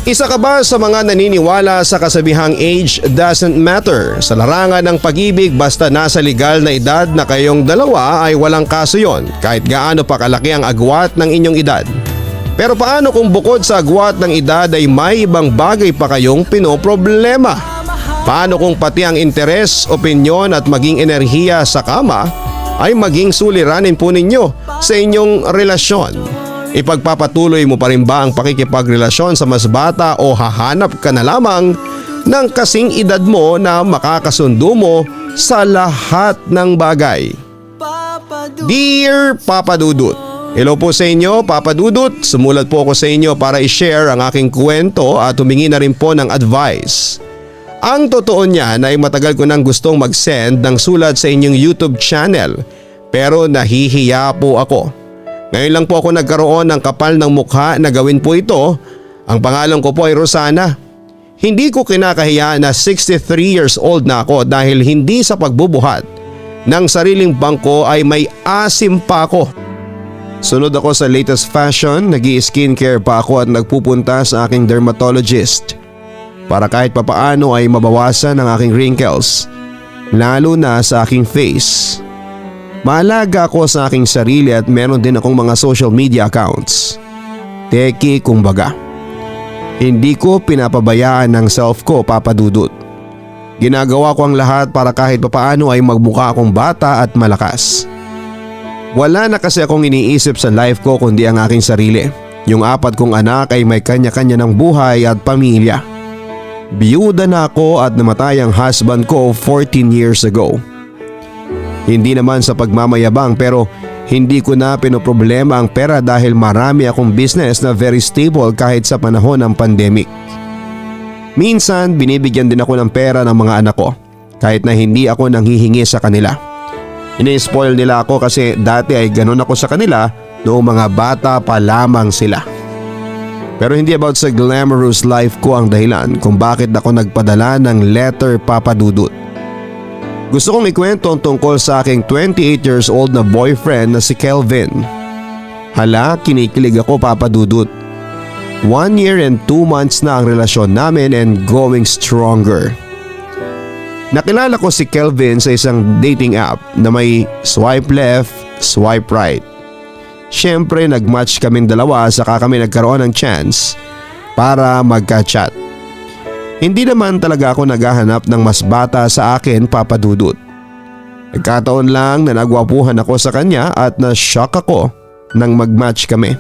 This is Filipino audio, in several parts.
Isa ka ba sa mga naniniwala sa kasabihang age doesn't matter? Sa larangan ng pag-ibig basta nasa legal na edad na kayong dalawa ay walang kaso yon kahit gaano pa kalaki ang agwat ng inyong edad. Pero paano kung bukod sa agwat ng edad ay may ibang bagay pa kayong pinoproblema? Paano kung pati ang interes, opinyon at maging enerhiya sa kama ay maging suliranin po ninyo sa inyong relasyon? Ipagpapatuloy mo pa rin ba ang pakikipagrelasyon sa mas bata o hahanap ka na lamang ng kasing edad mo na makakasundo mo sa lahat ng bagay? Dear Papa Dudut, hello po sa inyo Papa Dudut. Sumulat po ako sa inyo para i-share ang aking kwento at humingi na rin po ng advice. Ang totoo niyan ay matagal ko nang gustong mag-send ng sulat sa inyong YouTube channel pero nahihiya po ako. Ngayon lang po ako nagkaroon ng kapal ng mukha na gawin po ito. Ang pangalan ko po ay Rosana. Hindi ko kinakahiya na 63 years old na ako dahil hindi sa pagbubuhat ng sariling bangko ay may asim pa ako. Sunod ako sa latest fashion, nag-i-skincare pa ako at nagpupunta sa aking dermatologist para kahit papaano ay mabawasan ang aking wrinkles, lalo na sa aking face. Maalaga ako sa aking sarili at meron din akong mga social media accounts. Teki kumbaga. Hindi ko pinapabayaan ng self ko, Papa Dudut. Ginagawa ko ang lahat para kahit papaano ay magmukha akong bata at malakas. Wala na kasi akong iniisip sa life ko kundi ang aking sarili. Yung 4 kong anak ay may kanya-kanya ng buhay at pamilya. Biyuda na ako at namatay ang husband ko 14 years ago. Hindi naman sa pagmamayabang pero hindi ko na pinoproblema ang pera dahil marami akong business na very stable kahit sa panahon ng pandemic. Minsan binibigyan din ako ng pera ng mga anak ko kahit na hindi ako nanghihingi sa kanila. Ini-spoil nila ako kasi dati ay ganun ako sa kanila noong mga bata pa lamang sila. Pero hindi about sa glamorous life ko ang dahilan kung bakit ako nagpadala ng letter, Papa Dudut. Gusto kong ikwento ang tungkol sa aking 28 years old na boyfriend na si Kelvin. Hala, kinikilig ako, Papa Dudut. 1 year and 2 months na ang relasyon namin and going stronger. Nakilala ko si Kelvin sa isang dating app na may swipe left, swipe right. Siyempre nag-match kaming dalawa saka kami nagkaroon ng chance para magka-chat. Hindi naman talaga ako naghahanap ng mas bata sa akin, Papa Dudut. Nagkataon lang na nagwapuhan ako sa kanya at na-shock ako nang mag-match kami.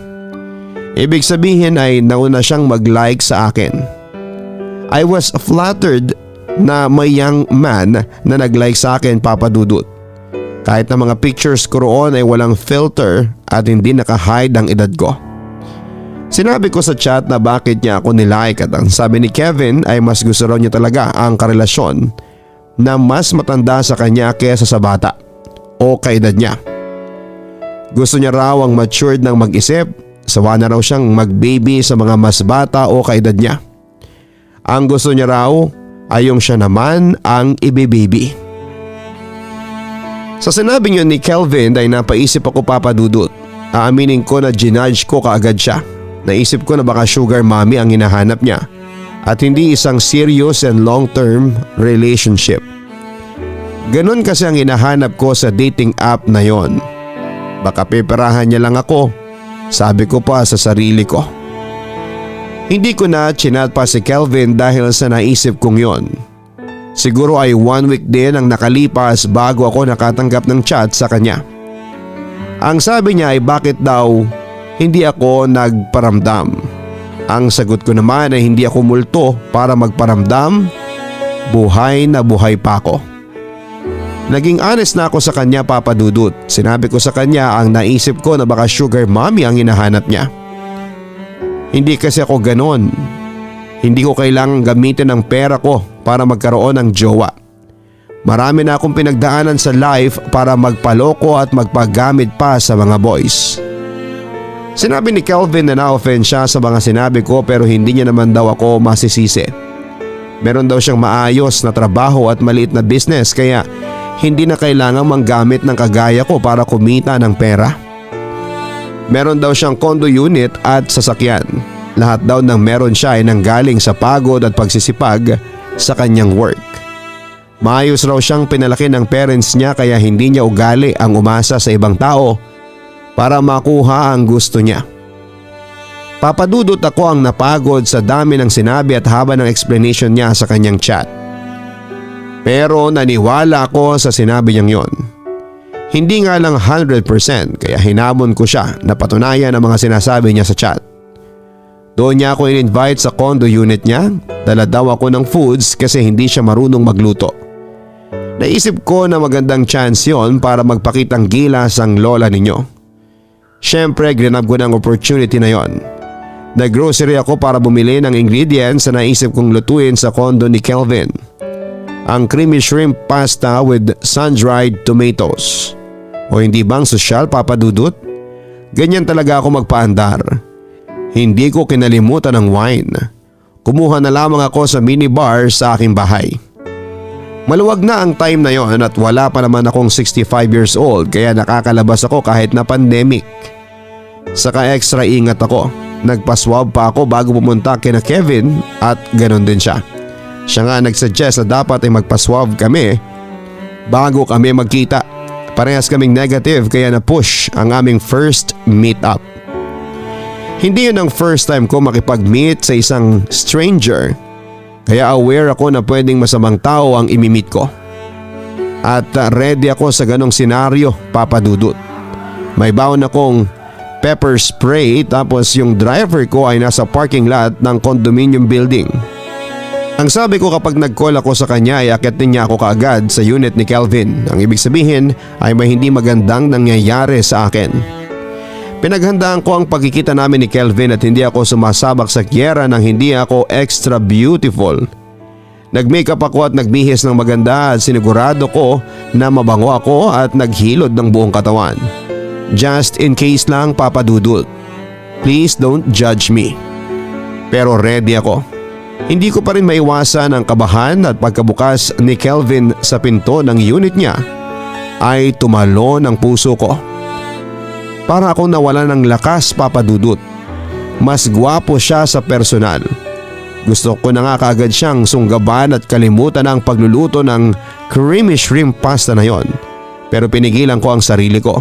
Ibig sabihin ay nauna siyang mag-like sa akin. I was flattered na may young man na nag-like sa akin, Papa Dudut. Kahit na mga pictures ko roon ay walang filter at hindi naka-hide ang edad ko. Sinabi ko sa chat na bakit niya ako nilike at ang sabi ni Kevin ay mas gusto raw niya talaga ang karelasyon na mas matanda sa kanya kaysa sa bata o kaedad niya. Gusto niya raw ang matured ng mag-isip, sawa na raw siyang mag-baby sa mga mas bata o kaedad niya. Ang gusto niya raw ay yung siya naman ang ibibaby. Sa sinabi niyo ni Kelvin ay napaisip ako, Papa Dudut. Aaminin ko na ginudge ko kaagad siya. Naisip ko na baka sugar mommy ang hinahanap niya at hindi isang serious and long-term relationship. Ganon kasi ang hinahanap ko sa dating app na yon. Baka peperahan niya lang ako, sabi ko pa sa sarili ko. Hindi ko na chinat pa si Kelvin dahil sa naisip kong yon. Siguro ay 1 week din ang nakalipas bago ako nakatanggap ng chat sa kanya. Ang sabi niya ay bakit daw hindi ako nagparamdam. Ang sagot ko naman ay hindi ako multo para magparamdam. Buhay na buhay pa ako. Naging honest na ako sa kanya, Papa Dudut. Sinabi ko sa kanya ang naisip ko na baka sugar mommy ang hinahanap niya. Hindi kasi ako ganon. Hindi ko kailangang gamitin ang pera ko para magkaroon ng jowa. Marami na akong pinagdaanan sa life para magpaloko at magpagamit pa sa mga boys. Sinabi ni Kelvin na na-offend siya sa mga sinabi ko pero hindi niya naman daw ako masisisi. Meron daw siyang maayos na trabaho at maliit na business kaya hindi na kailangang manggamit ng kagaya ko para kumita ng pera. Meron daw siyang condo unit at sasakyan. lahat daw ng meron siya ay nanggaling sa pagod at pagsisipag sa kanyang work. Maayos raw siyang pinalaki ng parents niya kaya hindi niya ugali ang umasa sa ibang tao para makuha ang gusto niya. Papadudot ako ang napagod sa dami ng sinabi at haba ng explanation niya sa kanyang chat. Pero naniwala ako sa sinabi niyang yon. Hindi nga lang 100% kaya hinamon ko siya na patunayan ang mga sinasabi niya sa chat. Doon niya ako in-invite sa condo unit niya, dala daw ako ng foods kasi hindi siya marunong magluto. Naisip ko na magandang chance yon para magpakitang gilas ang lola ninyo. Siyempre grinab ko ng opportunity na yon. Nag-grocery ako para bumili ng ingredients na naisip kong lutuin sa condo ni Kelvin. Ang creamy shrimp pasta with sun-dried tomatoes. O hindi bang sosyal, Papa Dudut? Ganyan talaga ako magpaandar. Hindi ko kinalimutan ng wine. Kumuha na lamang ako sa minibar sa aking bahay. Maluwag na ang time na yon at wala pa naman akong 65 years old kaya nakakalabas ako kahit na pandemic. Saka extra ingat ako. Nagpaswab pa ako bago pumunta kina Kevin at ganon din siya. Siya nga nagsuggest na dapat ay magpaswab kami bago kami magkita. Parehas kaming negative kaya na-push ang aming first meet-up. Hindi yun ang first time ko makipag-meet sa isang stranger. Kaya aware ako na pwedeng masamang tao ang imimit ko. At ready ako sa ganong senaryo, Papa Dudut. May baon akong pepper spray tapos yung driver ko ay nasa parking lot ng condominium building. Ang sabi ko kapag nag-call ako sa kanya ay akyatin niya ako kaagad sa unit ni Kelvin. Ang ibig sabihin ay may hindi magandang nangyayari sa akin. Pinaghandaan ko ang pagkikita namin ni Kelvin at hindi ako sumasabak sa gyera nang hindi ako extra beautiful. Nag-makeup ako at nagbihis ng maganda at sinigurado ko na mabango ako at naghilod ng buong katawan. Just in case lang, Papa Dudut. Please don't judge me. Pero ready ako. Hindi ko pa rin maiwasan ang kabahan at pagkabukas ni Kelvin sa pinto ng unit niya ay tumalon ang puso ko. Para akong nawala ng lakas, Papa Dudut. Mas gwapo siya sa personal. Gusto ko na nga kaagad siyang sunggaban at kalimutan ang pagluluto ng creamy shrimp pasta na yon. Pero pinigilan ko ang sarili ko.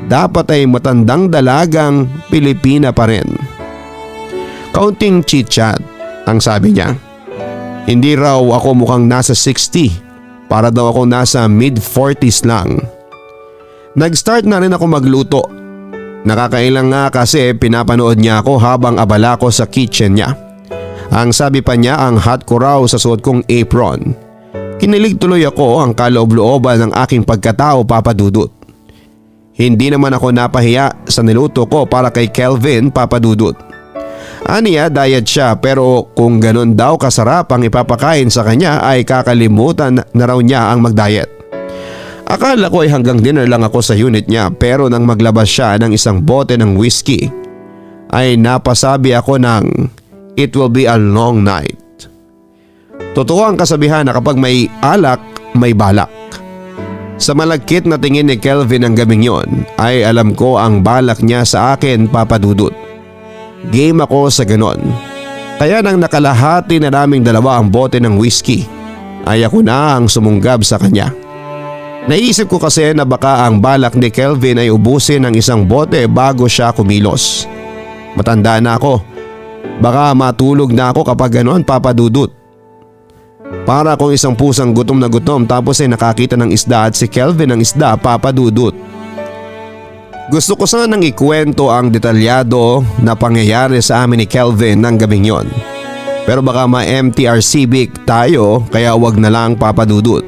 Dapat ay matandang dalagang Pilipina pa rin. Kaunting chit-chat ang sabi niya. Hindi raw ako mukhang nasa 60. Para daw ako nasa mid-40s lang. Nag-start na rin ako magluto. Nakakailang nga kasi pinapanood niya ako habang abala ko sa kitchen niya. Ang sabi pa niya ang hot ko raw sa suot kong apron. Kinilig tuloy ako ang kaloob-looban ng aking pagkatao, Papa Dudut. Hindi naman ako napahiya sa niluto ko para kay Kelvin, Papa Dudut. Aniya diet siya pero kung ganun daw kasarap ang ipapakain sa kanya ay kakalimutan na raw niya ang mag-diet. Akala ko ay hanggang dinner lang ako sa unit niya pero nang maglabas siya ng isang bote ng whiskey ay napasabi ako ng it will be a long night. Totoo ang kasabihan na kapag may alak, may balak. Sa malagkit na tingin ni Kelvin ang gabing yon ay alam ko ang balak niya sa akin, Papa Dudut. Game ako sa ganon. Kaya nang nakalahati na naming dalawa ang bote ng whiskey ay ako na ang sumunggab sa kanya. Naisip ko kasi na baka ang balak ni Kelvin ay ubusin ang isang bote bago siya kumilos. Matanda na ako. Baka matulog na ako kapag ganon, Papa Dudut. Para akong isang pusang gutom na gutom tapos ay nakakita ng isda at si Kelvin ang isda, Papa Dudut. Gusto ko sanang ikwento ang detalyado na pangyayari sa amin ni Kelvin ng gabing yon. Pero baka ma-MTRCB tayo kaya wag na lang, Papa Dudut.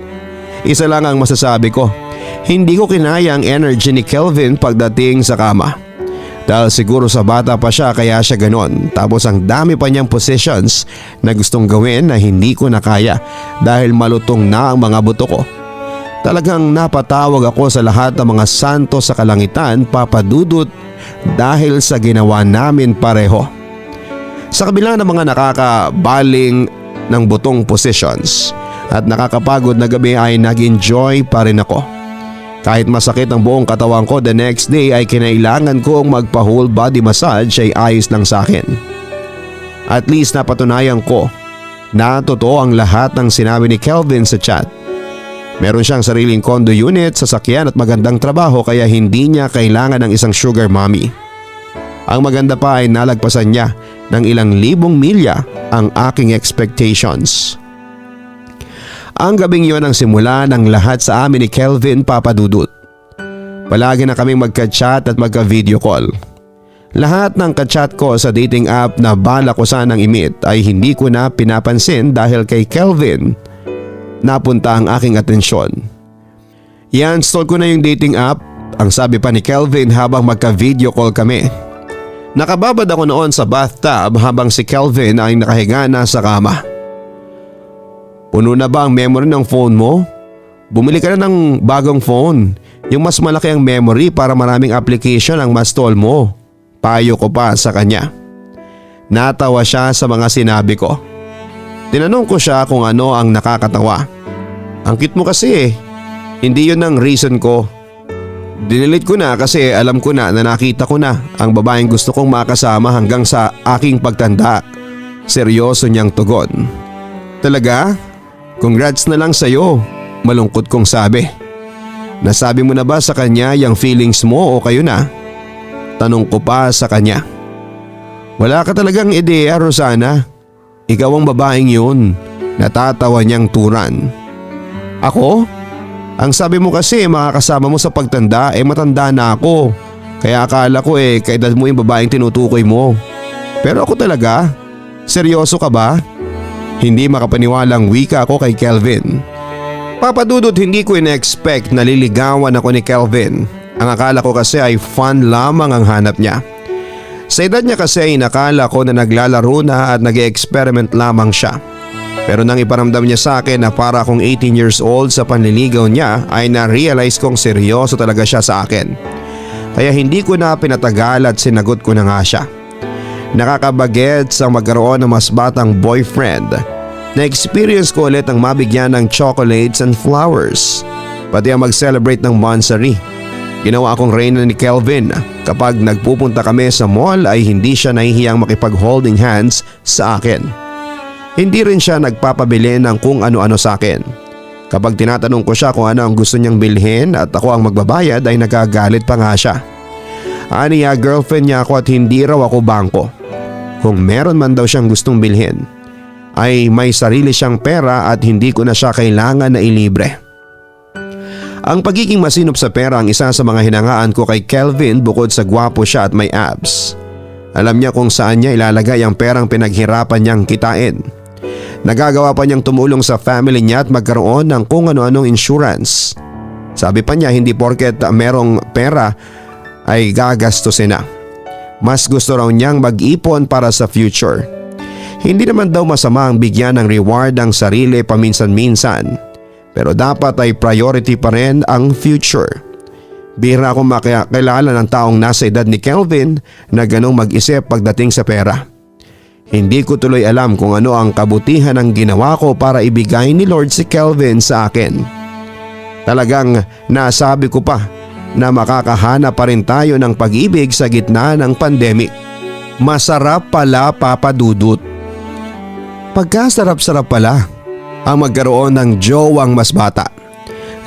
Isa lang ang masasabi ko, hindi ko kinaya ang energy ni Kelvin pagdating sa kama. Dahil siguro sa bata pa siya kaya siya ganon. Tapos ang dami pa niyang positions na gustong gawin na hindi ko nakaya dahil malutong na ang mga buto ko. Talagang napatawag ako sa lahat ng mga santo sa kalangitan, Papa Dudut, dahil sa ginawa namin pareho. Sa kabila ng mga nakakabaling ng butong positions at nakakapagod na gabi ay nag-enjoy pa rin ako. Kahit masakit ang buong katawan ko, the next day ay kinailangan kong magpa whole body massage ay ayos lang sa akin. At least napatunayan ko na totoo ang lahat ng sinabi ni Kelvin sa chat. Meron siyang sariling condo unit, sasakyan at magandang trabaho kaya hindi niya kailangan ng isang sugar mommy. Ang maganda pa ay nalagpasan niya ng ilang libong milya ang aking expectations. Ang gabing yun ang simula ng lahat sa amin ni Kelvin, Papa Dudut. Palagi na kaming magka-chat at magka-video call. Lahat ng ka-chat ko sa dating app na bala ko sanang i-meet ay hindi ko na pinapansin dahil kay Kelvin napunta ang aking atensyon. I-install ko na yung dating app, ang sabi pa ni Kelvin habang magka-video call kami. Nakababad ako noon sa bathtub habang si Kelvin ay nakahiga na sa kama. Puno na ba ang memory ng phone mo? Bumili ka na ng bagong phone. Yung mas malaki ang memory para maraming application ang ma-install mo. Payo ko pa sa kanya. Natawa siya sa mga sinabi ko. Tinanong ko siya kung ano ang nakakatawa. Ang cute mo kasi eh. Hindi yun ang reason ko. Dinilit ko na kasi alam ko na nakita ko na ang babaeng gusto kong makasama hanggang sa aking pagtanda. Seryoso niyang tugon. Talaga? Congrats na lang sa'yo, malungkot kong sabi. Nasabi mo na ba sa kanya yung feelings mo o kayo na? Tanong ko pa sa kanya. Wala ka talagang ideya, Rosana. Ikaw ang babaeng yun. Natatawa niyang turan. Ako? Ang sabi mo kasi makakasama mo sa pagtanda matanda na ako. Kaya akala ko kaedad mo yung babaeng tinutukoy mo. Pero ako talaga? Seryoso ka ba? Hindi makapaniwalang wika ako kay Kelvin. Papa Dudut, hindi ko ina-expect na liligawan ako ni Kelvin. Ang akala ko kasi ay fun lamang ang hanap niya. Sa edad niya kasi ay nakala ko na naglalaro na at nag-experiment lamang siya. Pero nang iparamdam niya sa akin na para akong 18 years old sa panliligaw niya ay na-realize kong seryoso talaga siya sa akin. Kaya hindi ko na pinatagal at sinagot ko na nga siya. Nakakabagets ang magkaroon ng mas batang boyfriend. Na-experience ko ulit ang mabigyan ng chocolates and flowers. Pati ang mag-celebrate ng monthsary. Ginawa akong reyna ni Kelvin. Kapag nagpupunta kami sa mall ay hindi siya nahihiyang makipag-holding hands sa akin. Hindi rin siya nagpapabili ng kung ano-ano sa akin. Kapag tinatanong ko siya kung ano ang gusto niyang bilhin at ako ang magbabayad ay nagagalit pa nga siya. Aniya, girlfriend niya ako at hindi raw ako bangko. Kung meron man daw siyang gustong bilhin ay may sarili siyang pera at hindi ko na siya kailangan na ilibre. Ang pagiging masinop sa pera ang isa sa mga hinangaan ko kay Kelvin bukod sa gwapo siya at may abs. Alam niya kung saan niya ilalagay ang perang pinaghirapan niyang kitain. Nagagawa pa niyang tumulong sa family niya at magkaroon ng kung ano-anong insurance. Sabi pa niya hindi porket merong pera ay gagastusin na. Mas gusto raw niyang mag-ipon para sa future. Hindi naman daw masama ang bigyan ng reward ang sarili paminsan-minsan. Pero dapat ay priority pa rin ang future. Bihira akong makakilala ng taong nasa edad ni Kelvin na ganong mag-isip pagdating sa pera. Hindi ko tuloy alam kung ano ang kabutihan ng ginawa ko para ibigay ni Lord si Kelvin sa akin. Talagang nasabi ko pa na makakahanap pa rin tayo ng pag-ibig sa gitna ng pandemic. Masarap pala, Papa Dudut. Pagkasarap-sarap pala ang magkaroon ng jowang mas bata.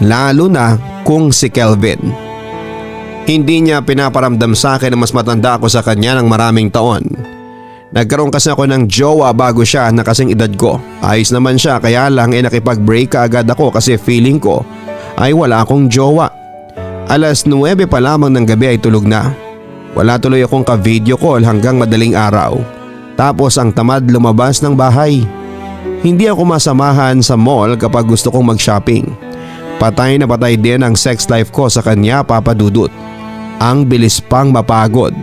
Lalo na kung si Kelvin. Hindi niya pinaparamdam sa akin na mas matanda ako sa kanya ng maraming taon. Nagkaroon kasi ako ng jowa bago siya na kasing edad ko. Ayos naman siya kaya lang nakipag-break agad ako kasi feeling ko ay wala akong jowa. Alas 9 pa lamang ng gabi ay tulog na. Wala tuloy akong ka-video call hanggang madaling araw. Tapos ang tamad lumabas ng bahay. Hindi ako masamahan sa mall kapag gusto kong mag-shopping. Patay na patay din ang sex life ko sa kanya, Papa Dudut. Ang bilis pang mapagod.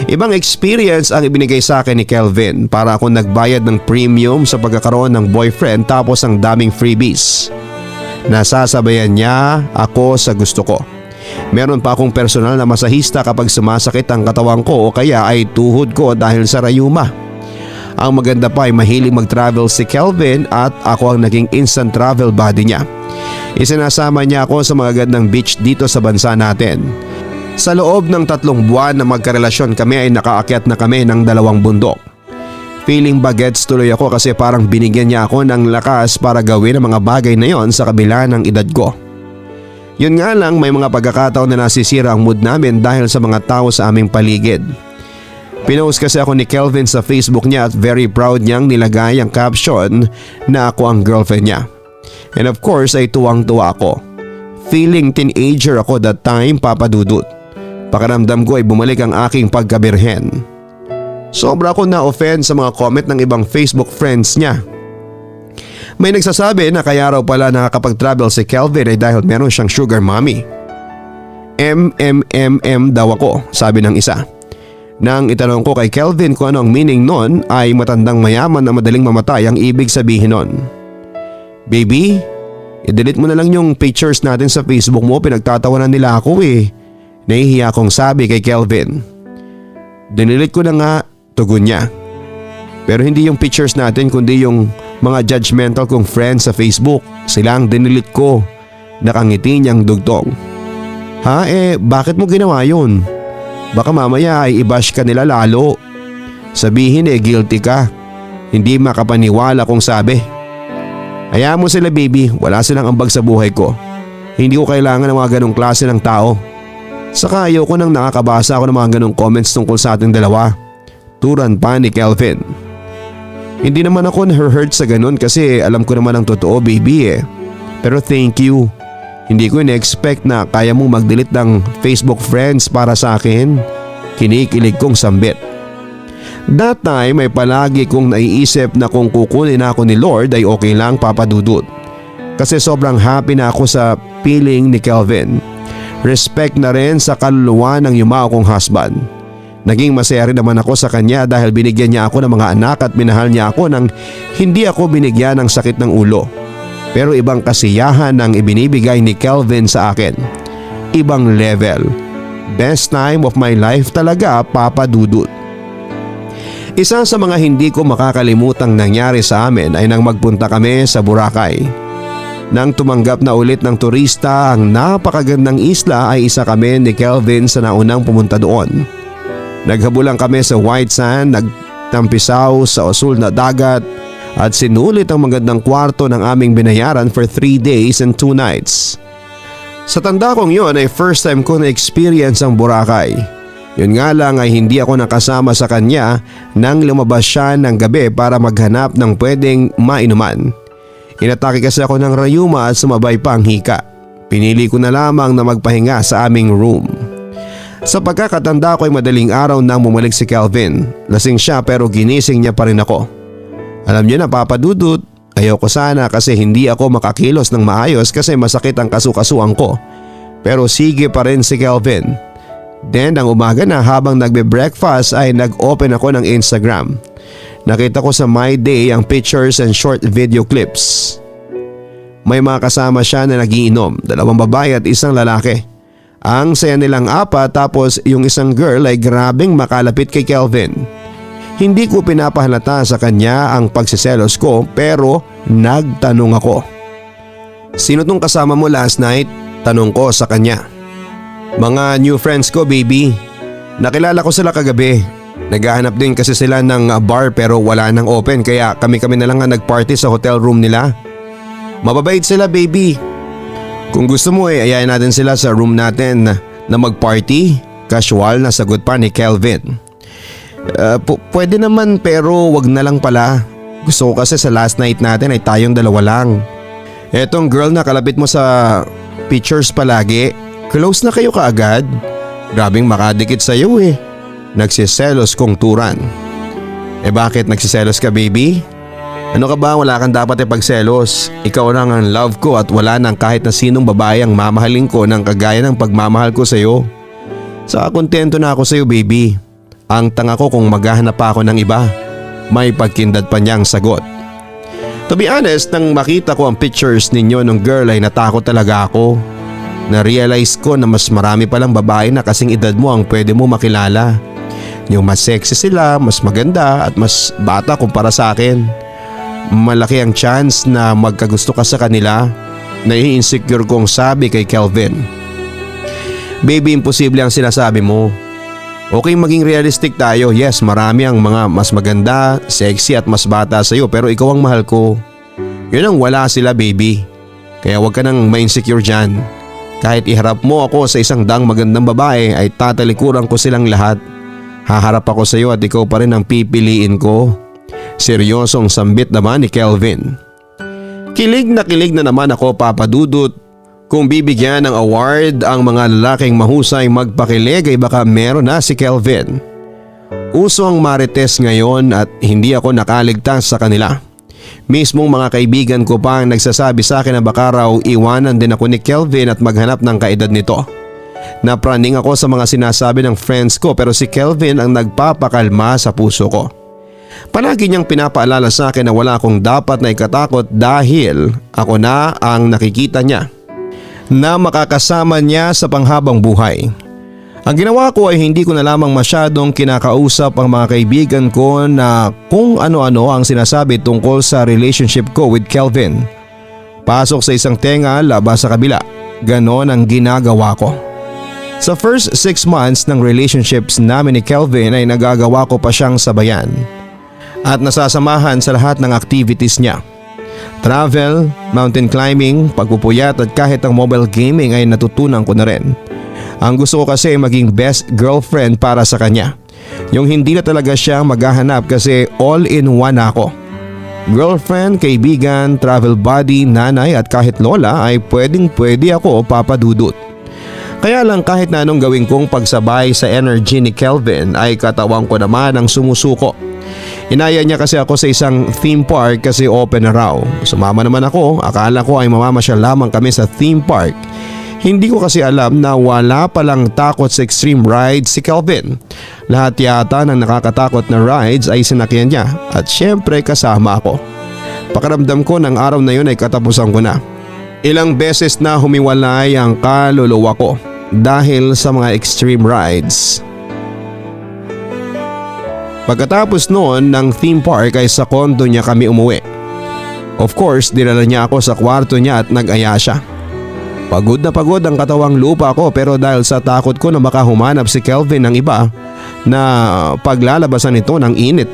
Ibang experience ang ibinigay sa akin ni Kelvin para ako nagbayad ng premium sa pagkakaroon ng boyfriend tapos ang daming freebies. Nasasabayan niya ako sa gusto ko. Meron pa akong personal na masahista kapag sumasakit ang katawan ko o kaya ay tuhod ko dahil sa rayuma. Ang maganda pa ay mahilig mag-travel si Kelvin at ako ang naging instant travel buddy niya. Isinasama niya ako sa mga gandang beach dito sa bansa natin. Sa loob ng 3 buwan na magkarelasyon kami ay nakaakyat na kami ng 2 bundok. Feeling bagets tuloy ako kasi parang binigyan niya ako ng lakas para gawin ang mga bagay na yon sa kabila ng edad ko. Yun nga lang, may mga pagkakataon na nasisira ang mood namin dahil sa mga tao sa aming paligid. Pinost kasi ako ni Kelvin sa Facebook niya at very proud niyang nilagay ang caption na ako ang girlfriend niya. And of course ay tuwang-tuwa ako. Feeling teenager ako that time, Papa Dudut. Pakiramdam ko ay bumalik ang aking pagkabirhen. Sobra ako na-offend sa mga comment ng ibang Facebook friends niya. May nagsasabi na kaya raw pala nakakapag-travel si Kelvin ay dahil meron siyang sugar mommy. MMMM daw ako, sabi ng isa. Nang itanong ko kay Kelvin kung ano ang meaning nun ay matandang mayaman na madaling mamatay ang ibig sabihin nun. Baby, i-delete mo na lang yung pictures natin sa Facebook mo, pinagtatawanan nila ako eh. Nahihiya akong sabi kay Kelvin. Dinilit ko na nga, tugon niya. Pero hindi yung pictures natin kundi yung mga judgmental kong friends sa Facebook. Sila ang dinilit ko. Nakangiti niyang dugtong. Ha bakit mo ginawa yun? Baka mamaya ay i-bash ka nila lalo. Sabihin guilty ka. Hindi makapaniwala kung sabi. Hayaan mo sila baby, wala silang ambag sa buhay ko. Hindi ko kailangan ng mga ganong klase ng tao. Saka ayoko nang nakakabasa ako ng mga ganong comments tungkol sa ating dalawa. Turan pa ni Kelvin. Hindi naman ako na-hurt sa ganun kasi alam ko naman ang totoo baby eh. Pero thank you. Hindi ko in-expect na kaya mong mag-delete ng Facebook friends para sa akin. Kinikilig kong sambit. That time ay palagi kong naiisip na kung kukunin ako ni Lord ay okay lang Papa Dudut. Kasi sobrang happy na ako sa feeling ni Kelvin. Respect na rin sa kaluluwa ng yumao kong husband. Naging masaya rin naman ako sa kanya dahil binigyan niya ako ng mga anak at minahal niya ako nang hindi ako binigyan ng sakit ng ulo. Pero ibang kasiyahan ang ibinibigay ni Kelvin sa akin. Ibang level. Best time of my life talaga, Papa Dudut. Isa sa mga hindi ko makakalimutang nangyari sa amin ay nang magpunta kami sa Boracay. Nang tumanggap na ulit ng turista ang napakagandang isla ay isa kami ni Kelvin sa naunang pumunta doon. Naghabulan kami sa white sand, nagtampisaw sa usul na dagat at sinulit ang magandang kwarto ng aming binayaran for 3 days and 2 nights. Sa tanda kong yun ay first time ko na-experience ang Boracay. Yun nga lang ay hindi ako nakasama sa kanya nang lumabas siya ng gabi para maghanap ng pwedeng mainuman. Inatake kasi ako ng rayuma at sumabay pa ang hika. Pinili ko na lamang na magpahinga sa aming room. Sa pagkakatanda ko ay madaling araw nang bumalik si Kelvin. Lasing siya pero ginising niya pa rin ako. Alam niyo na Papa Dudut, ayoko sana kasi hindi ako makakilos ng maayos kasi masakit ang kasukasuan ko. Pero sige pa rin si Kelvin. Then ang umaga na habang nagbe-breakfast ay nag-open ako ng Instagram. Nakita ko sa My Day ang pictures and short video clips. May mga kasama siya na nagiinom, 2 babae at 1 lalaki. Ang saya nilang 4 tapos yung isang girl ay grabing makalapit kay Kelvin. Hindi ko pinapahalata sa kanya ang pagsiselos ko pero nagtanong ako. Sino tong kasama mo last night? Tanong ko sa kanya. Mga new friends ko baby. Nakilala ko sila kagabi. Naghahanap din kasi sila ng bar pero wala nang open kaya kami na lang nga nagparty sa hotel room nila. Mababait sila baby. Kung gusto mo ayayin natin sila sa room natin na magparty. Casual na sagot pa ni Kelvin. Pwede naman pero wag na lang pala. Gusto ko kasi sa last night natin ay tayong 2 lang. Etong girl na kalapit mo sa pictures palagi, close na kayo kaagad. Grabing makadikit sa iyo eh. Nagsiselos kong turan. Bakit nagsiselos ka baby? Ano ka ba, wala kang dapat ipagselos. Ikaw lang ang love ko at wala nang kahit na sinong babae ang mamahalin ko ng kagaya ng pagmamahal ko sa iyo. Saka kontento na ako sa iyo baby. Ang tanga ko kung maghahanap pa ako ng iba. May pagkindad pa niyang sagot. To be honest, nang makita ko ang pictures ninyo ng girl ay natakot talaga ako. Na-realize ko na mas marami palang babae na kasing edad mo ang pwede mo makilala. Yung mas sexy sila, mas maganda at mas bata kumpara sa akin. Malaki ang chance na magkagusto ka sa kanila. Nai-insecure kong sabi kay Kelvin. Baby, imposible ang sinasabi mo. Okay, maging realistic tayo. Yes, marami ang mga mas maganda, sexy at mas bata sa'yo pero ikaw ang mahal ko. Yun ang wala sila, baby. Kaya huwag ka nang ma-insecure dyan. Kahit iharap mo ako sa isang dang magandang babae ay tatalikuran ko silang lahat. Haharap ako sa iyo at ikaw pa rin ang pipiliin ko. Seryosong sambit naman ni Kelvin. Kilig na naman ako, Papa Dudut. Kung bibigyan ng award ang mga lalaking mahusay magpakilig ay baka meron na si Kelvin. Uso ang marites ngayon at hindi ako nakaligtas sa kanila. Mismong mga kaibigan ko pa ang nagsasabi sa akin na baka raw iwanan din ako ni Kelvin at maghanap ng kaedad nito. Napraning ako sa mga sinasabi ng friends ko pero si Kelvin ang nagpapakalma sa puso ko. Palagi niyang pinapaalala sa akin na wala akong dapat na ikatakot dahil ako na ang nakikita niya na makakasama niya sa panghabang buhay. Ang ginawa ko ay hindi ko na lamang masyadong kinakausap ang mga kaibigan ko na kung ano-ano ang sinasabi tungkol sa relationship ko with Kelvin. Pasok sa isang tenga, labas sa kabila. Ganon ang ginagawa ko. Sa first 6 months ng relationships namin ni Kelvin ay nagagawa ko pa siyang sabayan at nasasamahan sa lahat ng activities niya. Travel, mountain climbing, pagpupuyat at kahit ang mobile gaming ay natutunan ko na rin. Ang gusto ko kasi ay maging best girlfriend para sa kanya. Yung hindi na talaga siya maghahanap kasi all-in-one ako. Girlfriend, kaibigan, travel buddy, nanay at kahit lola ay pwedeng-pwede ako, Papa Dudut. Kaya lang kahit na anong gawin kong pagsabay sa energy ni Kelvin ay katawan ko naman ang sumusuko. Inaya niya kasi ako sa isang theme park kasi open na raw. Sumama naman ako, akala ko ay mamamasyal lamang kami sa theme park. Hindi ko kasi alam na wala palang takot sa extreme rides si Kelvin. Lahat yata ng nakakatakot na rides ay sinakyan niya at syempre kasama ako. Pakiramdam ko ng araw na yun ay katapusan ko na. Ilang beses na humiwalay ang kaluluwa ko dahil sa mga extreme rides. Pagkatapos noon ng theme park ay sa kondo niya kami umuwi. Of course, dinala niya ako sa kwarto niya at nag-aya siya. Pagod na pagod ang katawang lupa ko pero dahil sa takot ko na baka humanap si Kelvin ng iba na paglalabasan nito ng init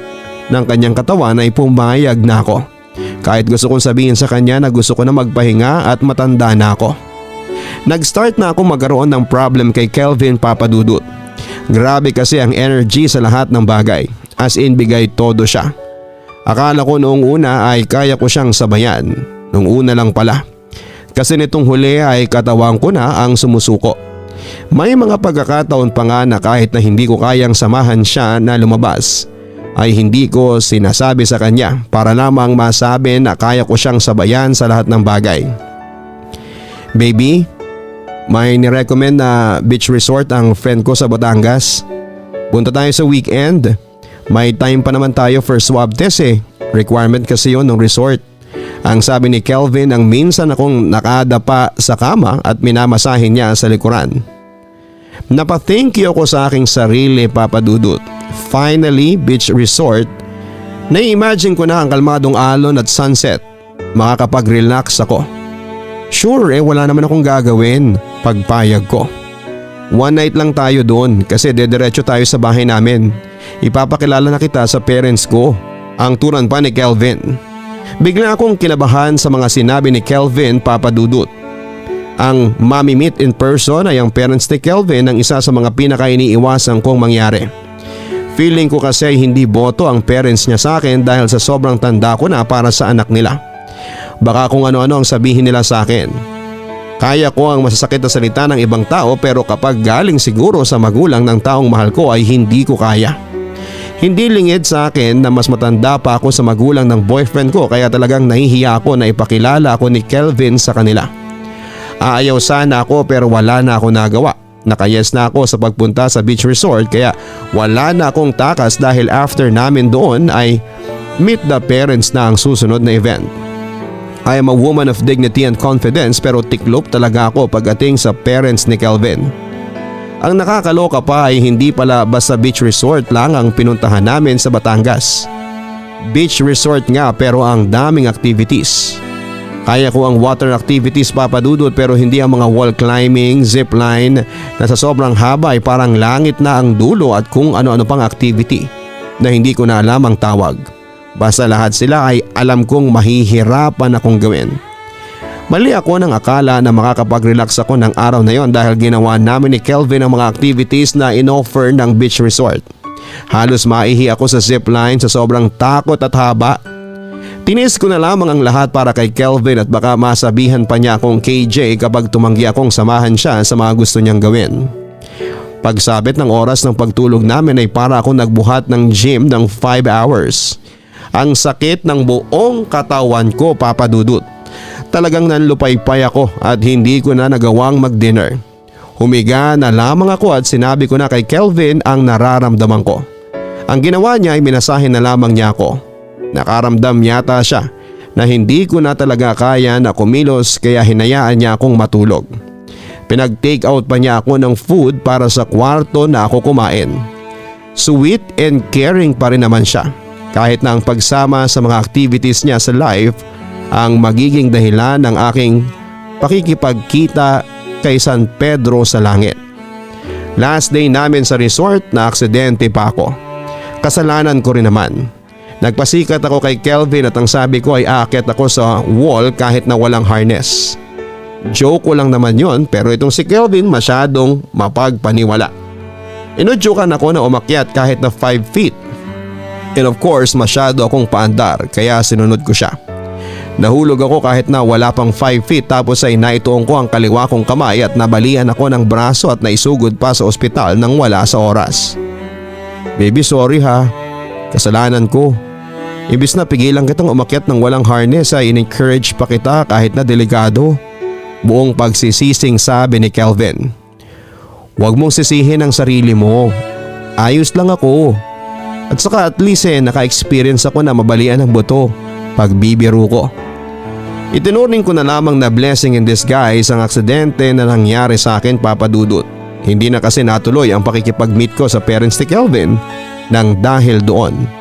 ng kanyang katawan ay pumayag na ako. Kahit gusto kong sabihin sa kanya na gusto ko na magpahinga at matanda na ako. Nag-start na ako magkaroon ng problem kay Kelvin, Papa Dudut. Grabe kasi ang energy sa lahat ng bagay. As in bigay todo siya. Akala ko noong una ay kaya ko siyang sabayan. Noong una lang pala. Kasi nitong huli ay katawan ko na ang sumusuko. May mga pagkakataon pa nga na kahit na hindi ko kayang samahan siya na lumabas ay hindi ko sinasabi sa kanya para lamang masabi na kaya ko siyang sabayan sa lahat ng bagay. Baby, may nirecommend na beach resort ang friend ko sa Batangas. Punta tayo sa weekend. May time pa naman tayo for swab test eh. Requirement kasi yun ng resort. Ang sabi ni Kelvin ang minsan akong nakadapa sa kama at minamasahin niya sa likuran. Napa-thank you ako sa aking sarili, Papa Dudut. Finally, beach resort. Nai-imagine ko na ang kalmadong alon at sunset. Makakapag-relax ako. Sure wala naman akong gagawin. Pagpayag ko. One night lang tayo doon kasi dediretso tayo sa bahay namin. Ipapakilala na kita sa parents ko. Ang turan pa ni Kelvin. Bigla akong kinabahan sa mga sinabi ni Kelvin, Papa Dudut. Ang mami-meet in person ay ang parents ni Kelvin ang isa sa mga pinaka-iniiwasan kong mangyari. Feeling ko kasi hindi boto ang parents niya sa akin dahil sa sobrang tanda ko na para sa anak nila. Baka kung ano-ano ang sabihin nila sa akin. Kaya ko ang masasakit na salita ng ibang tao pero kapag galing siguro sa magulang ng taong mahal ko ay hindi ko kaya. Hindi lingid sa akin na mas matanda pa ako sa magulang ng boyfriend ko kaya talagang nahihiya ako na ipakilala ako ni Kelvin sa kanila. Aayaw sana ako pero wala na ako nagawa. Nakayes na ako sa pagpunta sa beach resort kaya wala na akong takas dahil after namin doon ay meet the parents na ang susunod na event. I am a woman of dignity and confidence pero tiklop talaga ako pagdating sa parents ni Kelvin. Ang nakakaloka pa ay hindi pala basta beach resort lang ang pinuntahan namin sa Batangas. Beach resort nga pero ang daming activities. Kaya ko ang water activities papadudot pero hindi ang mga wall climbing, zipline na sa sobrang haba ay parang langit na ang dulo at kung ano-ano pang activity na hindi ko na alam ang tawag. Basta lahat sila ay alam kong mahihirapan akong gawin. Mali ako nang akala na makakapag-relax ako ng araw na yon dahil ginawa namin ni Kelvin ang mga activities na inoffer ng beach resort. Halos maihi ako sa zipline sa sobrang takot at haba. Tinis ko na lamang ang lahat para kay Kelvin at baka masabihan pa niya akong KJ kapag tumanggi akong samahan siya sa mga gusto niyang gawin. Pagsabit ng oras ng pagtulog namin ay para ako nagbuhat ng gym ng 5 hours. Ang sakit ng buong katawan ko papadudot. Talagang nanlupaypay ako at hindi ko na nagawang mag-dinner. Humiga na lamang ako at sinabi ko na kay Kelvin ang nararamdaman ko. Ang ginawa niya ay minasahin na lamang niya ako. Nakaramdam yata siya na hindi ko na talaga kaya na kumilos kaya hinayaan niya akong matulog. Pinag-take out pa niya ako ng food para sa kwarto na ako kumain. Sweet and caring pa rin naman siya kahit na ang pagsama sa mga activities niya sa life ang magiging dahilan ng aking pakikipagkita kay San Pedro sa langit. Last day namin sa resort na aksidente pa ako. Kasalanan ko rin naman. Nagpasikat ako kay Kelvin at ang sabi ko ay aakyat ako sa wall kahit na walang harness. Joke ko lang naman yon pero itong si Kelvin masyadong mapagpaniwala. Inudyukan ako na umakyat kahit na 5 feet. And of course masyado akong paandar kaya sinunod ko siya. Nahulog ako kahit na wala pang 5 feet tapos ay naituong ko ang kaliwa kong kamay at nabalian ako ng braso at naisugod pa sa ospital nang wala sa oras. Baby, sorry ha. Kasalanan ko. Imbis na pigilan kitang umakyat ng walang harness ay in-encourage pa kita kahit na delikado. Buong pagsisising sabi ni Kelvin. Huwag mong sisihin ang sarili mo. Ayos lang ako. At saka at least naka-experience ako na mabalian ng buto pagbibiro ko. Itinuring ko na lamang na blessing in disguise ang aksidente na nangyari sa akin papadudot. Hindi na kasi natuloy ang pakikipag-meet ko sa parents ni Kelvin nang dahil doon.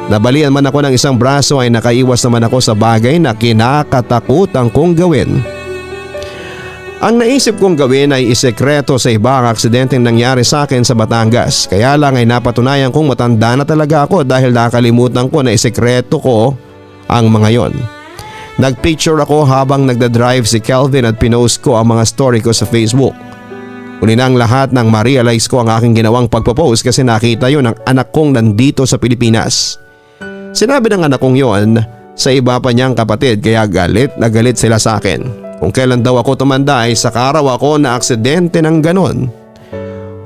Nabalian man ako ng isang braso ay nakaiwas naman ako sa bagay na kinakatakutan kong gawin. Ang naisip kong gawin ay isekreto sa iba ang aksidenteng nangyari sa akin sa Batangas. Kaya lang ay napatunayan kong matanda na talaga ako dahil nakalimutan ko na isekreto ko ang mga yon. Nagpicture ako habang nagdadrive si Kelvin at pinost ko ang mga story ko sa Facebook. Uli na ang lahat nang ma-realize ko ang aking ginawang pagpapost kasi nakita yon ng anak kong nandito sa Pilipinas. Sinabi ng anak kong yon sa iba pa niyang kapatid kaya galit na galit sila sa akin. Kung kailan daw ako tumanda ay sa araw ako na aksidente ng ganon.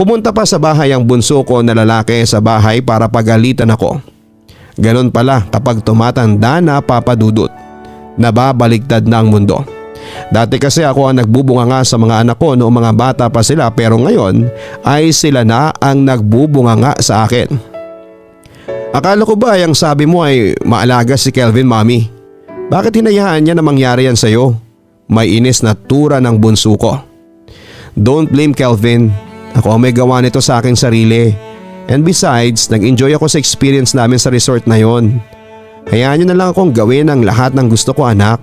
Pumunta pa sa bahay ang bunso ko na lalaki sa bahay para pagalitan ako. Ganon pala kapag tumatanda na papadudot. Nababaligtad na ang mundo. Dati kasi ako ang nagbubunganga sa mga anak ko noong mga bata pa sila pero ngayon ay sila na ang nagbubunganga sa akin. Akala ko ba yung sabi mo ay maalaga si Kelvin, Mami? Bakit hinayaan niya na mangyari yan sa'yo? May inis na tura ng bunso ko. Don't blame Kelvin. Ako ang may gawa nito sa aking sarili. And besides, nag-enjoy ako sa experience namin sa resort na yon. Hayaan niyo na lang akong gawin ang lahat ng gusto ko, anak.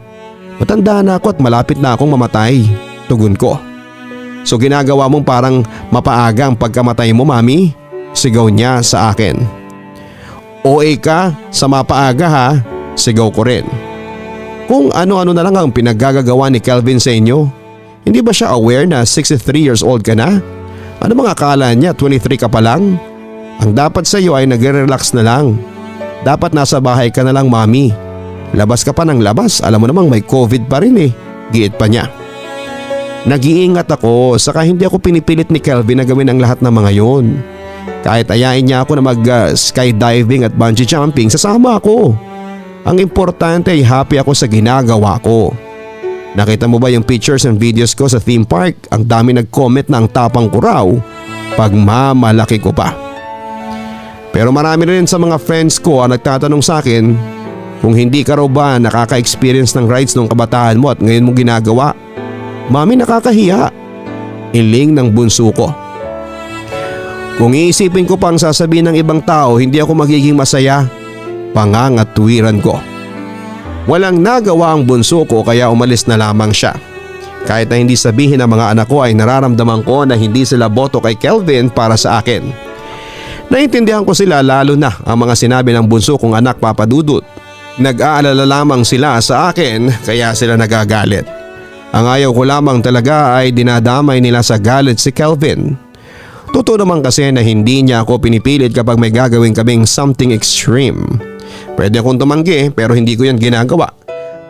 Matanda na ako at malapit na akong mamatay. Tugon ko. So ginagawa mong parang mapaaga ang pagkamatay mo, Mami? Sigaw niya sa akin. OA ka sa mapaaga ha? Sigaw ko rin. Kung ano-ano na lang ang pinaggagawa ni Kelvin sa inyo. Hindi ba siya aware na 63 years old ka na? Ano mga akala niya 23 ka pa lang? Ang dapat sa iyo ay nagre-relax na lang. Dapat nasa bahay ka na lang, Mami. Labas ka pa ng labas, alam mo namang may COVID pa rin eh. Giit pa niya. Nag-iingat ako saka hindi ako pinipilit ni Kelvin na gawin ang lahat ng mga yon. Kahit ayain niya ako na mag-skydiving at bungee jumping, sasama ako. Ang importante ay happy ako sa ginagawa ko. Nakita mo ba yung pictures and videos ko sa theme park? Ang dami nag-comment na ang tapang ko raw pagmamalaki ko pa. Pero marami rin sa mga friends ko ang nagtatanong sa akin kung hindi ka raw ba nakaka-experience ng rides nung kabataan mo at ngayon mo ginagawa. Mami, nakakahiya. Iling ng bunso ko. Kung iisipin ko pang sasabihin ng ibang tao, hindi ako magiging masaya. Pangangatwiran ko. Walang nagawa ang bunso ko kaya umalis na lamang siya. Kahit na hindi sabihin ng mga anak ko ay nararamdaman ko na hindi sila boto kay Kelvin para sa akin. Naintindihan ko sila lalo na ang mga sinabi ng bunso kong anak Papa Dudut. Nag-aalala lamang sila sa akin kaya sila nagagalit. Ang ayaw ko lamang talaga ay dinadamay nila sa galit si Kelvin. Totoo naman kasi na hindi niya ako pinipilit kapag may gagawin kaming something extreme. Pwede akong tumanggi pero hindi ko yan ginagawa.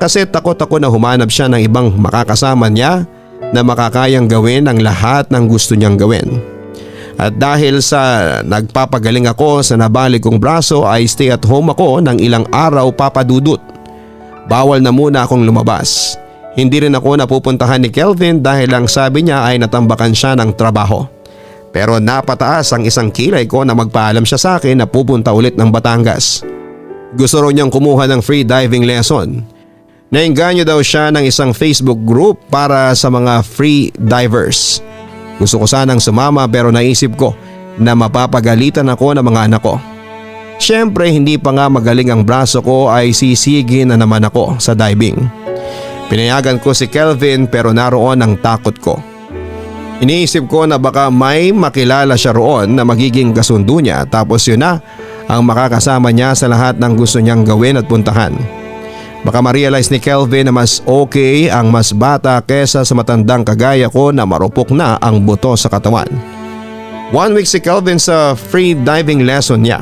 Kasi takot ako na humanap siya ng ibang makakasama niya na makakayang gawin ang lahat ng gusto niyang gawin. At dahil sa nagpapagaling ako sa nabali kong braso ay stay at home ako ng ilang araw Papa Dudut. Bawal na muna akong lumabas. Hindi rin ako napupuntahan ni Kelvin dahil lang sabi niya ay natambakan siya ng trabaho. Pero napataas ang isang kilay ko na magpaalam siya sa akin na pupunta ulit ng Batangas. Gusto raw niyang kumuha ng free diving lesson. Nainganyo daw siya ng isang Facebook group para sa mga free divers. Gusto ko sanang sumama pero naisip ko na mapapagalitan ako ng mga anak ko. Siyempre hindi pa nga magaling ang braso ko ay sisigin na naman ako sa diving. Pinayagan ko si Kelvin pero naroon ang takot ko. Iniisip ko na baka may makilala siya roon na magiging kasundo niya tapos yun na ang makakasama niya sa lahat ng gusto niyang gawin at puntahan. Baka ma-realize ni Kelvin na mas okay ang mas bata kesa sa matandang kagaya ko na marupok na ang buto sa katawan. 1 week si Kelvin sa free diving lesson niya.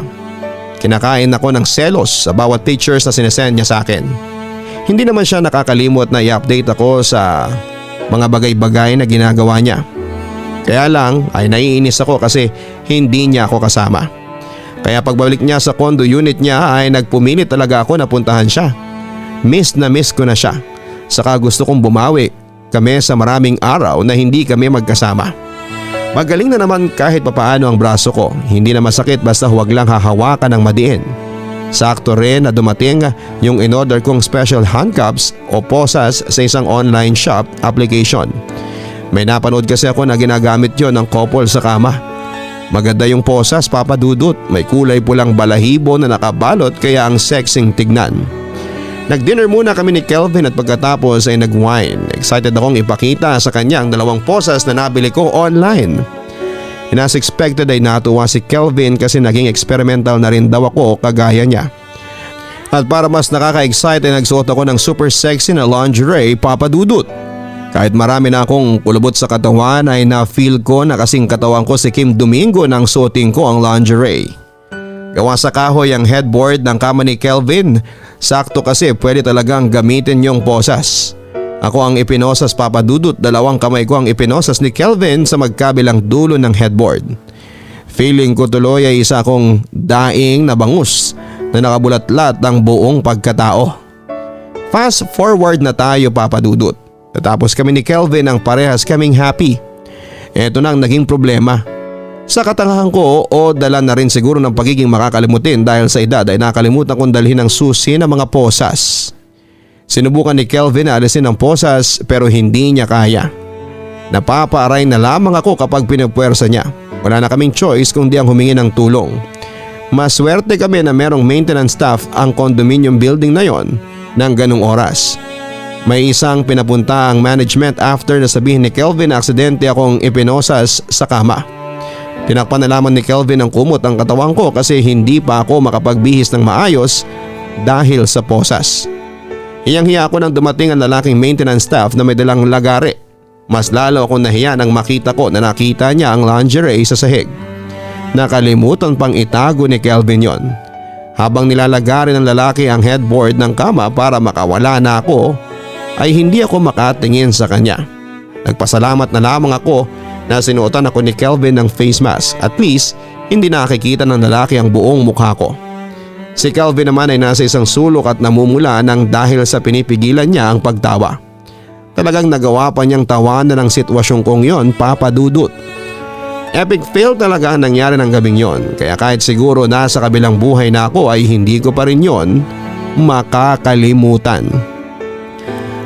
Kinakain ako ng selos sa bawat pictures na sinesend niya sa akin. Hindi naman siya nakakalimot na i-update ako sa mga bagay-bagay na ginagawa niya. Kaya lang ay naiinis ako kasi hindi niya ako kasama. Kaya pagbalik niya sa condo unit niya ay nagpumilit talaga ako na puntahan siya. Miss na miss ko na siya. Saka gusto kong bumawi kami sa maraming araw na hindi kami magkasama. Magaling na naman kahit papaano ang braso ko. Hindi na masakit basta huwag lang hahawakan ng madiin. Sakto rin na dumating yung in-order kong special handcuffs o posas sa isang online shop application. May napanood kasi ako na ginagamit yon ng couple sa kama. Maganda yung posas Papa Dudut. May kulay pulang balahibo na nakabalot kaya ang sexing tignan. Nag-dinner muna kami ni Kelvin at pagkatapos ay nag-wine. Excited akong ipakita sa kanya ang 2 posas na nabili ko online. As expected ay natuwa si Kelvin kasi naging experimental na rin daw ako kagaya niya. At para mas nakaka-excite ay nagsuot ako ng super sexy na lingerie Papa Dudut. Kahit marami na akong kulubot sa katawan ay na-feel ko na kasing katawan ko si Kim Domingo nang suotin ko ang lingerie. Gawa sa kahoy ang headboard ng kama ni Kelvin. Sakto kasi pwede talagang gamitin yung posas. Ako ang ipinosas Papa Dudut, 2 kamay ko ang ipinosas ni Kelvin sa magkabilang dulo ng headboard. Feeling ko tuloy ay isa akong daing na bangus na nakabulatlat ang buong pagkatao. Fast forward na tayo Papa Dudut. Natapos kami ni Kelvin ang parehas kaming happy. Ito na ang naging problema. Sa katangahan ko o dala na rin siguro ng pagiging makakalimutin dahil sa edad ay nakalimutan kong dalhin ng susi ng mga posas. Sinubukan ni Kelvin na alisin ang posas pero hindi niya kaya. Napapaaray na lamang ako kapag pinupwersa niya. Wala na kaming choice kundi ang humingi ng tulong. Maswerte kami na merong maintenance staff ang condominium building na yon ng ganung oras. May isang pinapunta ang management after na sabihin ni Kelvin na aksidente akong ipinosas sa kama. Tinakpan na lamang ni Kelvin ang kumot ang katawan ko kasi hindi pa ako makapagbihis ng maayos dahil sa posas. Hiyang-hiya ako nang dumating ang lalaking maintenance staff na may dalang lagare. Mas lalo akong nahiya nang makita ko na nakita niya ang lingerie sa sahig. Nakalimutan pang itago ni Kelvin yon. Habang nilalagari ng lalaki ang headboard ng kama para makawala na ako, ay hindi ako makatingin sa kanya. Nagpasalamat na lamang ako na sinuotan ako ni Kelvin ng face mask. At least hindi nakikita ng lalaki ang buong mukha ko. Si Kelvin naman ay nasa isang sulok at namumula nang dahil sa pinipigilan niya ang pagtawa. Talagang nagawa pa niyang tawanan ng sitwasyon kong yon Papa Dudut. Epic fail talaga ang nangyari ng gabing yon kaya kahit siguro nasa kabilang buhay na ako ay hindi ko pa rin yon makakalimutan.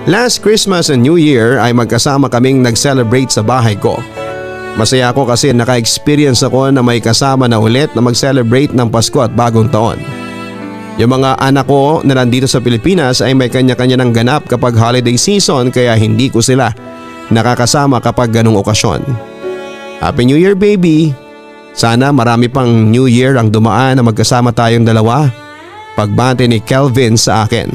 Last Christmas and New Year ay magkasama kaming nag-celebrate sa bahay ko. Masaya ako kasi naka-experience ako na may kasama na ulit na mag-celebrate ng Pasko at Bagong Taon. Yung mga anak ko na nandito sa Pilipinas ay may kanya-kanya ng ganap kapag holiday season kaya hindi ko sila nakakasama kapag ganong okasyon. Happy New Year baby! Sana marami pang New Year ang dumaan na magkasama tayong dalawa. Pagbati ni Kelvin sa akin.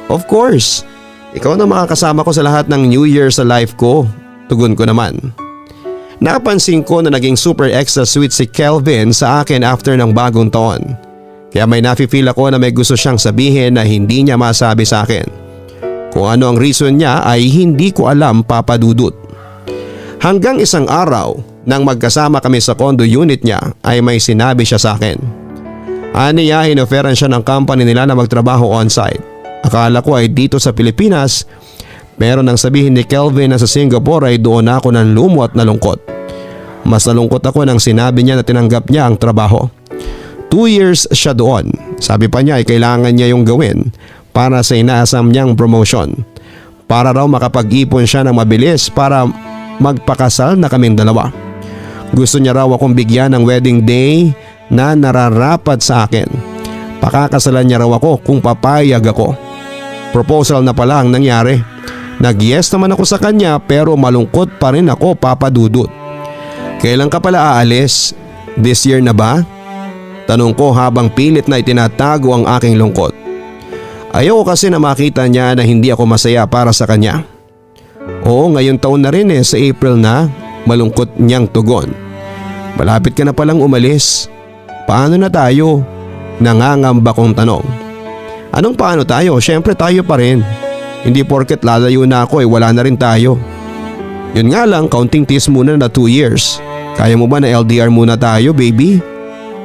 Of course, ikaw na makakasama ko sa lahat ng New Year sa life ko. Tugon ko naman. Napansin ko na naging super extra sweet si Kelvin sa akin after ng bagong taon. Kaya may nafe-feel ako na may gusto siyang sabihin na hindi niya masabi sa akin. Kung ano ang reason niya ay hindi ko alam, Papa Dudut. Hanggang isang araw nang magkasama kami sa condo unit niya ay may sinabi siya sa akin. Aniya, inoferan siya ng company nila na magtrabaho on-site. Akala ko ay dito sa Pilipinas pero nang sabihin ni Kelvin na sa Singapore ay doon ako ng lumot na lungkot. Mas nalungkot ako nang sinabi niya na tinanggap niya ang trabaho. 2 years siya doon. Sabi pa niya ay kailangan niya yung gawin para sa inaasam niyang promotion. Para raw makapag-ipon siya ng mabilis para magpakasal na kaming dalawa. Gusto niya raw akong bigyan ng wedding day na nararapat sa akin. Pakakasalan niya raw ako kung papayag ako. Proposal na pala ang nangyari. Nag-yes naman ako sa kanya pero malungkot pa rin ako, Papa Dudut. Kailan ka pala aalis? This year na ba? Tanong ko habang pilit na itinatago ang aking lungkot. Ayoko kasi na makita niya na hindi ako masaya para sa kanya. Oo, ngayon taon na rin sa April na, malungkot niyang tugon. Malapit ka na palang umalis. Paano na tayo? Nangangamba kong tanong. Anong paano tayo? Siyempre tayo pa rin. Hindi porket lalayo na ako wala na rin tayo. Yun nga lang, counting tease muna na 2 years. Kaya mo ba na LDR muna tayo, baby?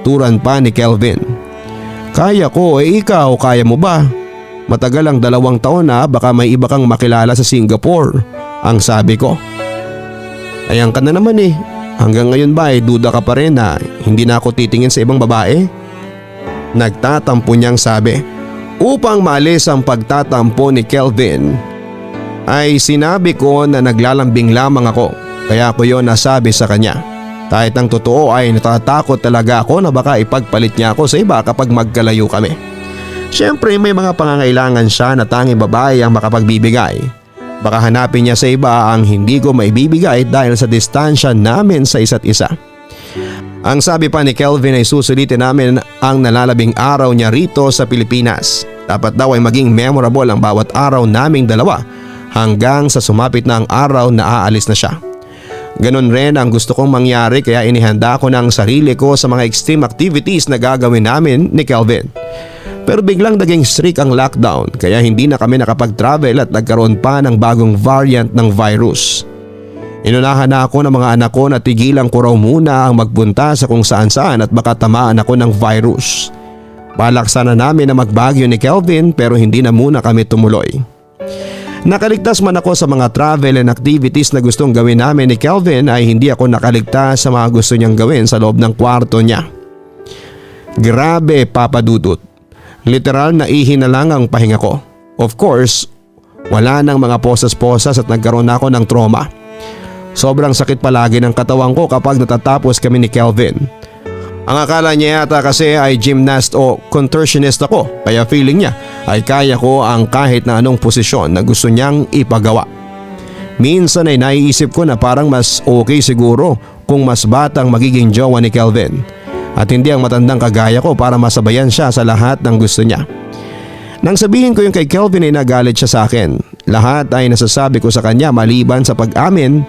Turan pa ni Kelvin. Kaya ko, ikaw, kaya mo ba? Matagal ang 2 taon na, baka may iba kang makilala sa Singapore, ang sabi ko. Ayan ka na naman hanggang ngayon ba duda ka pa rin na hindi na ako titingin sa ibang babae? Nagtatampo niyang sabi. Upang maalis ang pagtatampo ni Kelvin ay sinabi ko na naglalambing lamang ako, kaya ko yon nasabi sa kanya. Kahit ang totoo ay natatakot talaga ako na baka ipagpalit niya ako sa iba kapag magkalayo kami. Siyempre may mga pangangailangan siya na tanging babae ang makapagbibigay. Baka hanapin niya sa iba ang hindi ko maibibigay dahil sa distansya namin sa isa't isa. Ang sabi pa ni Kelvin ay susulitin namin ang nalalabing araw niya rito sa Pilipinas. Dapat daw ay maging memorable ang bawat araw naming dalawa hanggang sa sumapit na ang araw na aalis na siya. Ganon rin ang gusto kong mangyari kaya inihanda ko ng sarili ko sa mga extreme activities na gagawin namin ni Kelvin. Pero biglang naging strict ang lockdown kaya hindi na kami nakapag-travel at nagkaroon pa ng bagong variant ng virus. Inunahan na ako ng mga anak ko na tigilan ko raw muna ang magpunta sa kung saan-saan at baka tamaan ako ng virus. Balak sana namin na magbagyo ni Kelvin pero hindi na muna kami tumuloy. Nakaligtas man ako sa mga travel and activities na gustong gawin namin ni Kelvin ay hindi ako nakaligtas sa mga gusto niyang gawin sa loob ng kwarto niya. Grabe, Papa Dudut. Literal na ihi na lang ang pahinga ko. Of course, wala nang mga posas-posas at nagkaroon ako ng trauma. Sobrang sakit palagi ng katawan ko kapag natatapos kami ni Kelvin. Ang akala niya yata kasi ay gymnast o contortionist ako kaya feeling niya ay kaya ko ang kahit na anong posisyon na gusto niyang ipagawa. Minsan ay naiisip ko na parang mas okay siguro kung mas batang magiging jowa ni Kelvin at hindi ang matandang kagaya ko para masabayan siya sa lahat ng gusto niya. Nang sabihin ko yung kay Kelvin ay nagalit siya sa akin. Lahat ay nasasabi ko sa kanya maliban sa pag-amin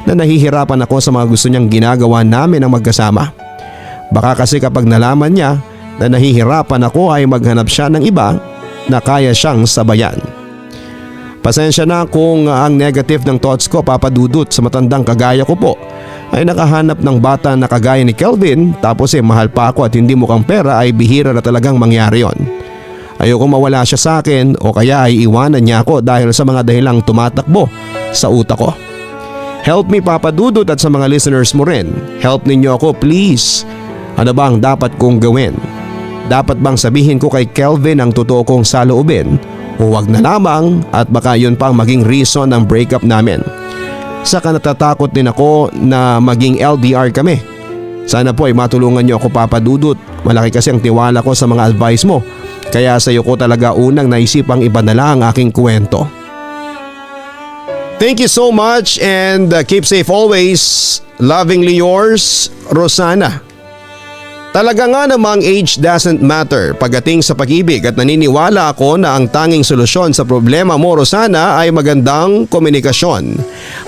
na nahihirapan ako sa mga gusto niyang ginagawa namin ang magkasama. Baka kasi kapag nalaman niya na nahihirapan ako ay maghanap siya ng iba na kaya siyang sabayan. Pasensya na kung ang negative ng thoughts ko, Papa Dudut, sa matandang kagaya ko po ay nakahanap ng bata na kagaya ni Kelvin tapos mahal pa ako at hindi mukhang pera ay bihira na talagang mangyari yon. Ayoko mawala siya sa akin o kaya ay iwanan niya ako dahil sa mga dahilang tumatakbo sa utak ko. Help me, Papa Dudut, at sa mga listeners mo rin. Help ninyo ako, please. Ano ba ang dapat kong gawin? Dapat bang sabihin ko kay Kelvin ang totoo kong saloobin o wag na lamang at baka yun pang maging reason ng breakup namin? Saka natatakot din ako na maging LDR kami. Sana po ay matulungan niyo ako, Papa Dudut. Malaki kasi ang tiwala ko sa mga advice mo. Kaya sa iyo ko talaga unang naisipang ipadala ang aking kwento. Thank you so much and keep safe always. Lovingly yours, Rosana. Talaga nga namang age doesn't matter pagdating sa pag-ibig at naniniwala ako na ang tanging solusyon sa problema mo, Rosana, ay magandang komunikasyon.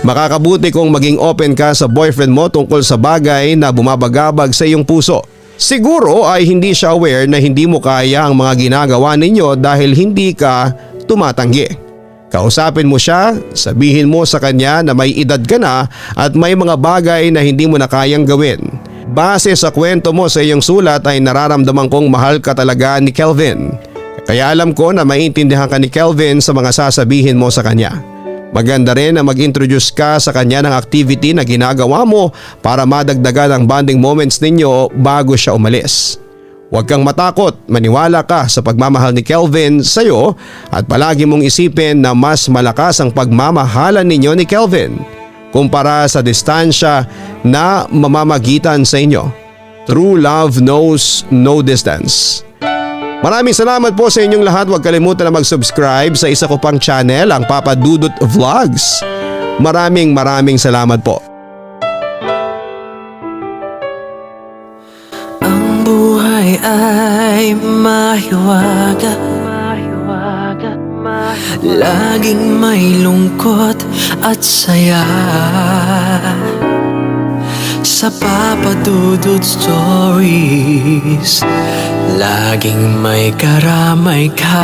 Makakabuti kung maging open ka sa boyfriend mo tungkol sa bagay na bumabagabag sa iyong puso. Siguro ay hindi siya aware na hindi mo kaya ang mga ginagawa ninyo dahil hindi ka tumatanggi. Kausapin mo siya, sabihin mo sa kanya na may edad ka na at may mga bagay na hindi mo na kayang gawin. Base sa kwento mo sa iyong sulat ay nararamdaman kong mahal ka talaga ni Kelvin. Kaya alam ko na maintindihan ka ni Kelvin sa mga sasabihin mo sa kanya. Maganda rin na mag-introduce ka sa kanya ng activity na ginagawa mo para madagdagan ang bonding moments ninyo bago siya umalis. Huwag kang matakot, maniwala ka sa pagmamahal ni Kelvin sa iyo at palagi mong isipin na mas malakas ang pagmamahalan ninyo ni Kelvin kumpara sa distansya na mamamagitan sa inyo. True love knows no distance. Maraming salamat po sa inyong lahat. Huwag kalimutan na mag-subscribe sa isa ko pang channel, ang Papa Dudut Vlogs. Maraming salamat po. Ang buhay ay mahiwaga, laging may lungkot at saya. Sa Papa Dudut Stories, laging may karamay ka.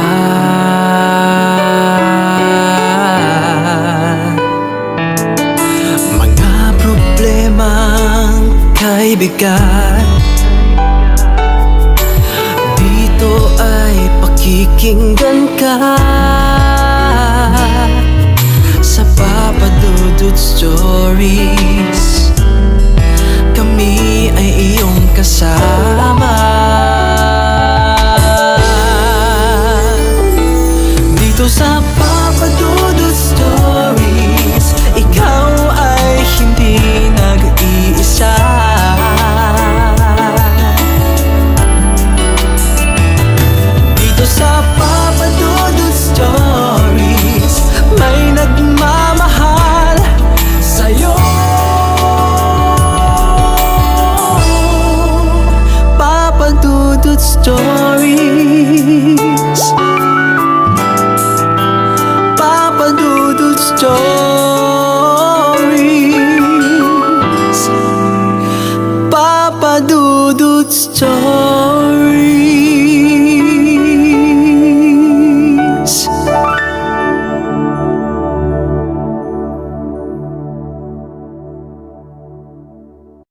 Mga problemang kaibigan, dito ay pakikinggan ka. Sa Papa Dudut Stories, kami ay iyong kasama. Dito sa Papa Dudut Stories, ikaw ay hindi nag-iisa. Dito sa Papa Dudut Stories, may nagmamahal sa'yo. Papa Dudut Stories, Papa Dudut Stories, Papa Dudut Stories.